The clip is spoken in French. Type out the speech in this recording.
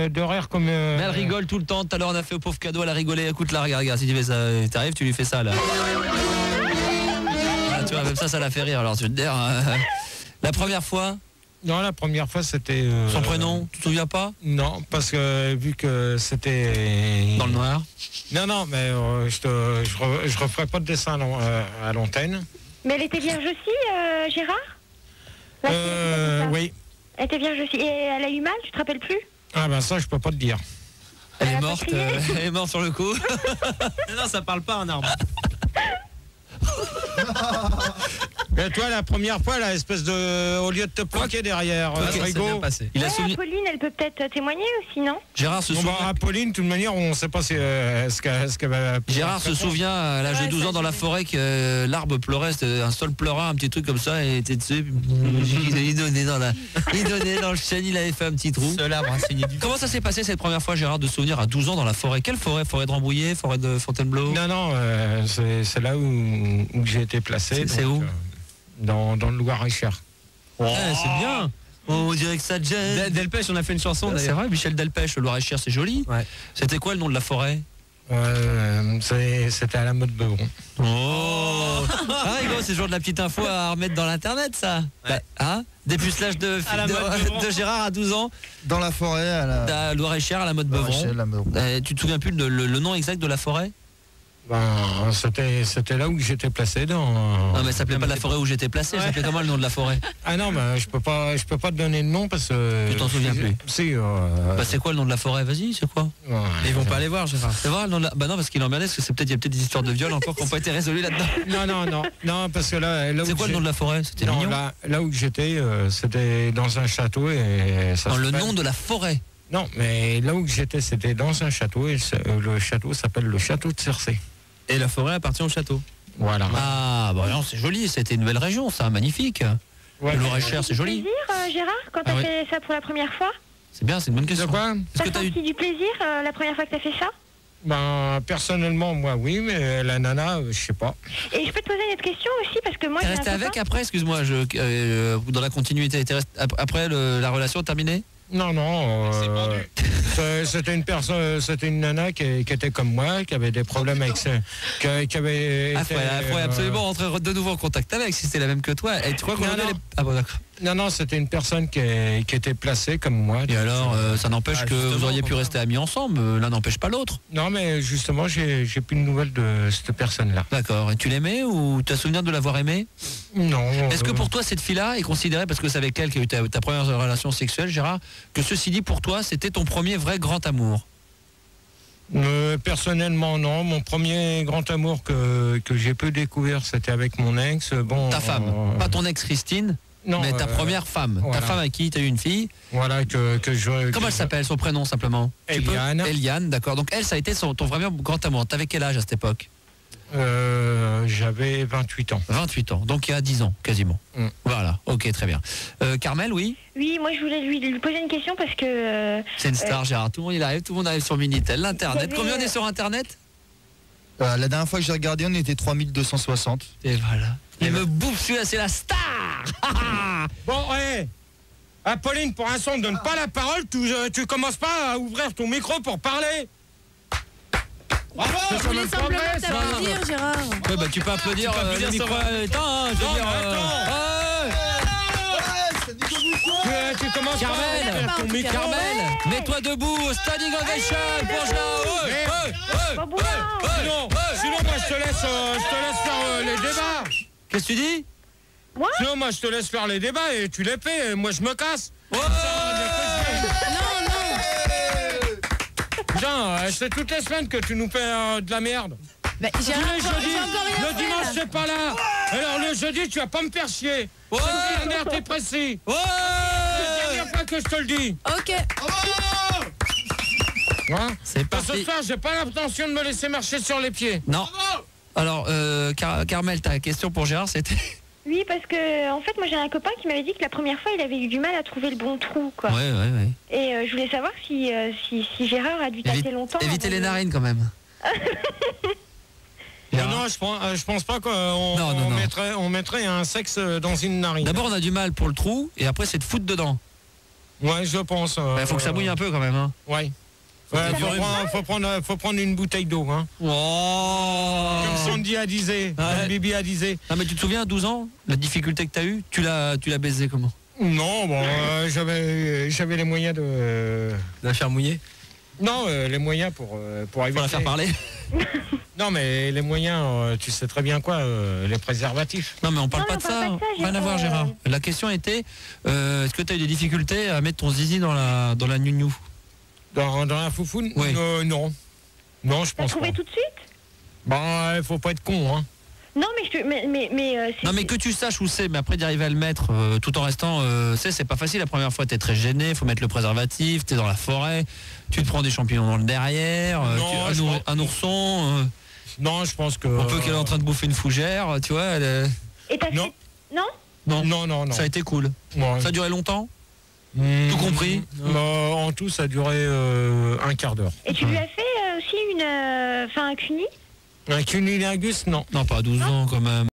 d'horaire comme. Mais elle rigole tout le temps. Tout à l'heure, on a fait au pauvre cadeau, elle a rigolé. Écoute-la, regarde, si tu fais ça, t'arrives, tu lui fais ça là. Ah, tu vois, même ça la fait rire. Alors, tu te dis, la première fois. Non, la première fois, c'était. Son prénom, tu te souviens pas? Non, parce que vu que c'était. Dans le noir. Non, mais je referai pas de dessin à l'antenne. Mais elle était vierge aussi, Gérard? Oui. Elle était vierge aussi. Et elle a eu mal, tu te rappelles plus? Ah ben ça, je peux pas te dire. Elle est morte. Elle est morte sur le coup. Non, ça parle pas un arbre. Mais toi, la première fois, là, espèce de, au lieu de te planquer derrière Frigo, il a souvenir. Pauline, elle peut peut-être témoigner aussi, non? Gérard se souvient. Pauline, de toute manière, on ne sait pas ce qu'elle va. Gérard se souvient à l'âge de 12 ans dans la forêt que l'arbre pleurait, c'était un sol pleurant, un petit truc comme ça, et était dessus. Il donnait dans le chêne, il avait fait un petit trou. Seul arbre insigné du. Comment ça s'est passé cette première fois, Gérard, de souvenir à 12 ans dans la forêt? Quelle forêt? Forêt de Rambouillet, forêt de Fontainebleau? Non, c'est là où j'ai été placé. C'est où? Dans le Loir-et-Cher. Oh, c'est bien. On dirait que ça te gêne. Delpech, on a fait une chanson d'ailleurs. C'est vrai, Michel Delpech, le Loir-et-Cher, c'est joli. Ouais. C'était quoi le nom de la forêt? C'était à la mode Beuvron. Oh ah, c'est toujours de la petite info à remettre dans l'internet, ça. Ouais. Hein? Dépucelage de Gérard à 12 ans. Dans la forêt, à la Loir-et-Cher, à la mode Beuvron. Tu te souviens plus le nom exact de la forêt? Ben, c'était là où j'étais placé dans. Non, mais ça s'appelait pas la forêt où j'étais placé, ça s'appelait comment le nom de la forêt? Ah non, ben je peux pas te donner le nom parce que. Tu t'en souviens plus? Si. Bah c'est quoi le nom de la forêt? Vas-y, c'est quoi? Ouais, ils vont pas aller voir, Gérard. C'est vrai, le nom de la... Bah non, parce qu'il emmerdait, parce que il y a peut-être des histoires de viol encore qui n'ont pas été résolues là-dedans. Non, parce que là c'est quoi le nom de la forêt? C'était mignon. Là où j'étais, c'était dans un château et ça. Dans le nom de la forêt? Non, mais là où j'étais, c'était dans un château et le château s'appelle le château de Cercé. Et la forêt appartient au château. Voilà. Ah, bah non, c'est joli, c'était une belle région, ça, magnifique. Ouais, le Loir-et-Cher, c'est joli. Plaisir, Gérard, quand t'as fait ça pour la première fois? C'est bien, c'est une bonne question. De quoi? T'as senti du plaisir la première fois que t'as fait ça? Ben, personnellement, moi, oui, mais la nana, je sais pas. Et je peux te poser une autre question aussi, parce que moi, t'es resté avec après, excuse-moi, dans la continuité, après la relation terminée? Non, c'était une nana qui était comme moi, qui avait des problèmes avec ça, qui avait. Il faudrait absolument rentrer de nouveau en contact avec, si c'était la même que toi. Et tu crois qu'on Ah bon, d'accord. Non, c'était une personne qui était placée comme moi. Et alors, ça n'empêche que vous auriez pu rester amis ensemble, l'un n'empêche pas l'autre. Non, mais justement, j'ai plus de nouvelles de cette personne-là. D'accord. Et tu l'aimais ou tu as souvenir de l'avoir aimée? Non. Est-ce que pour toi, cette fille-là est considérée, parce que c'est avec elle qui a eu ta première relation sexuelle, Gérard, que ceci dit, pour toi, c'était ton premier vrai grand amour? Personnellement, non. Mon premier grand amour que j'ai pu découvrir, c'était avec mon ex. Bon, ta femme, pas ton ex Christine? Non, mais ta première femme, voilà. Ta femme avec qui tu as eu une fille. Voilà, Comment elle s'appelle, son prénom simplement? Eliane. Eliane, d'accord. Donc elle, ça a été ton vrai grand amour. T'avais quel âge à cette époque? J'avais 28 ans. 28 ans, donc il y a 10 ans, quasiment. Voilà, ok, très bien. Carmel, oui? Oui, moi je voulais lui poser une question parce que... c'est une star, Gérard. Tout le monde arrive sur Minitel, l'Internet. Combien on est sur Internet? La dernière fois que j'ai regardé, on était 3260. Et voilà. Il me bouffe celui-là, c'est la star. Bon, ouais. Pauline, pour l'instant, ne donne pas la parole. Tu commences pas à ouvrir ton micro pour parler. Bravo! Je voulais simplement t'applaudir, Gérard. Ouais, bah tu peux applaudir. Le micro éteint, je veux dire. Tu commences Carmel, mets-toi debout. Standing ovation pour Gérard. Sinon, moi, je te laisse faire les débats. Qu'est-ce que tu dis? Sinon, moi, je te laisse faire les débats et tu les fais. Et moi, je me casse. Non. Putain, c'est toutes les semaines que tu nous fais de la merde. Mais tous les jeudis, le dimanche, c'est pas là. Alors, le jeudi, tu vas pas me faire chier. Ouais. C'est bien clair, t'es précis. Ouais. C'est la dernière fois que je te le dis. Ok. Hein? C'est parti. Ce soir, j'ai pas l'intention de me laisser marcher sur les pieds. Non. Alors, Carmel, ta question pour Gérard, c'était... Oui, parce que en fait, moi j'ai un copain qui m'avait dit que la première fois, il avait eu du mal à trouver le bon trou, quoi. Ouais. Et je voulais savoir si Gérard a dû tâter longtemps. Éviter les narines quand même. Non, je pense pas qu'on mettrait un sexe dans une narine. D'abord, on a du mal pour le trou, et après, c'est de foutre dedans. Ouais, je pense. Il faut que ça mouille un peu quand même. Hein. Ouais. Faut prendre une bouteille d'eau. Hein. Oh. Comme Sandy a disait, comme Bibi a disait. Non mais tu te souviens à 12 ans, la difficulté que t'as eue, tu l'as baisé comment? Non, bon, j'avais les moyens de la faire mouiller. Non, les moyens pour éviter. Pour la faire parler. Non, mais les moyens, tu sais très bien quoi, les préservatifs. Non, mais on parle pas de ça. Rien à voir, Gérard. La question était, est-ce que tu as eu des difficultés à mettre ton zizi dans la nounou? Dans la foufoune? Oui. Non. Non, je pense pas. T'as trouvé tout de suite? Bon, faut pas être con, hein. Non, mais non, mais que tu saches où c'est, mais après d'arriver à le mettre tout en restant, c'est pas facile la première fois, t'es très gêné, faut mettre le préservatif, t'es dans la forêt, tu te prends des champignons dans le derrière, un ourson. Non, je pense que. On peut qu'elle est en train de bouffer une fougère, tu vois. Et t'as Non. Non. Non. Ça a été cool. Ouais. Ça a duré longtemps? Tout compris? En tout, ça a duré un quart d'heure. Et tu lui as fait aussi un cuni? Un cunilingus, non. Non, pas à 12 ans quand même.